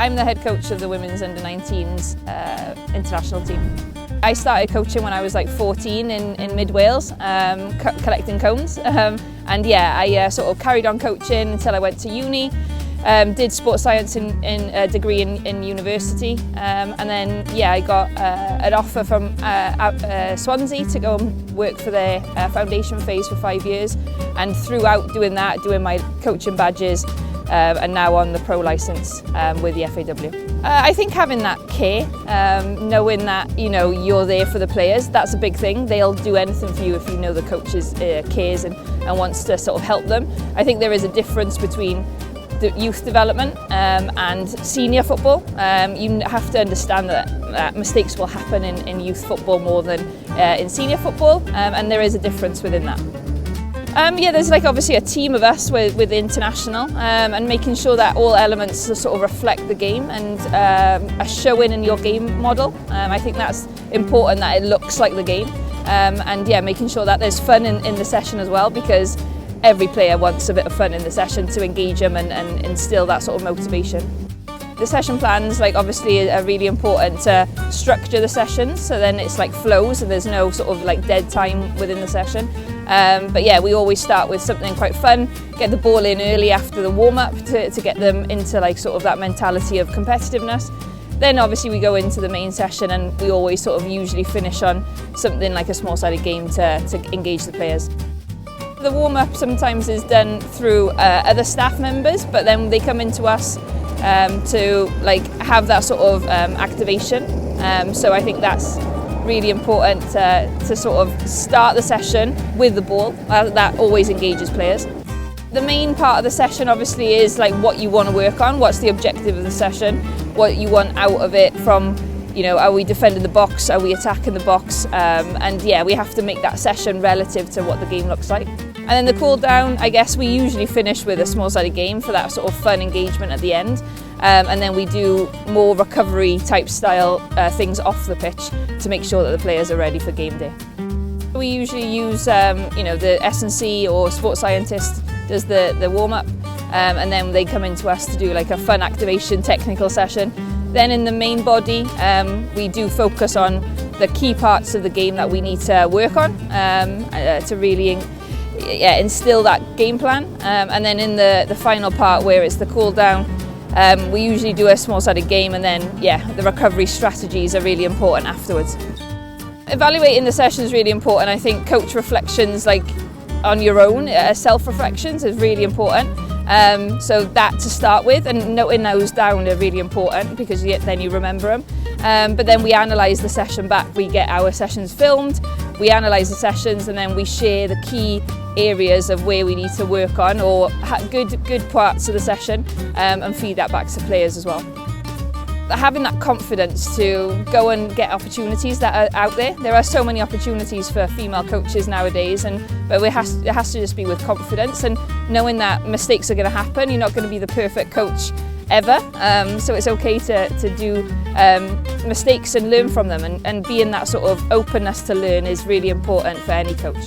I'm the head coach of the women's under-19s international team. I started coaching when I was like 14 in mid-Wales, collecting cones. And yeah, I sort of carried on coaching until I went to uni. Did sports science in a degree in university, and then yeah, I got an offer from Swansea to go and work for their foundation phase for 5 years, and throughout doing that, doing my coaching badges, and now on the pro licence with the FAW. I think having that care, knowing that you're there for the players, that's a big thing. They'll do anything for you if you know the coach cares and wants to sort of help them. I think there is a difference between the youth development and senior football. You have to understand that mistakes will happen in youth football more than in senior football, and there is a difference within that. Yeah, there's like obviously a team of us with international, and making sure that all elements sort of reflect the game and are showing in your game model. I think that's important, that it looks like the game, and yeah, making sure that there's fun in the session as well, because every player wants a bit of fun in the session to engage them and instill that sort of motivation. The session plans obviously are really important to structure the sessions, so then it's like flows and there's no sort of like dead time within the session. But yeah, we always start with something quite fun, get the ball in early after the warm-up to get them into like sort of that mentality of competitiveness. Then obviously we go into the main session, and we always sort of usually finish on something like a small-sided game to engage the players. The warm-up sometimes is done through other staff members, but then they come into us to like have that sort of activation. So I think that's really important to sort of start the session with the ball. That always engages players. The main part of the session obviously is like what you want to work on, what's the objective of the session, what you want out of it from, are we defending the box, are we attacking the box, and yeah, we have to make that session relative to what the game looks like. And then the cool down, I guess we usually finish with a small-sided game for that sort of fun engagement at the end, and then we do more recovery type style things off the pitch to make sure that the players are ready for game day. We usually use the S&C or sports scientist does the warm-up, and then they come into us to do like a fun activation technical session. Then in the main body, we do focus on the key parts of the game that we need to work on to really instill that game plan. And then in the final part, where it's the cool down, we usually do a small-sided game, and then the recovery strategies are really important afterwards. Evaluating the session is really important. I think coach reflections on your own, self-reflections is really important. So that to start with, and noting those down are really important because then you remember them. But then we analyse the session back. We get our sessions filmed, we analyse the sessions, and then we share the key areas of where we need to work on or good parts of the session, and feed that back to players as well. Having that confidence to go and get opportunities that are out there. There are so many opportunities for female coaches nowadays, but it has to just be with confidence and knowing that mistakes are going to happen. You're not going to be the perfect coach ever, so it's okay to do mistakes and learn from them, and being that sort of openness to learn is really important for any coach.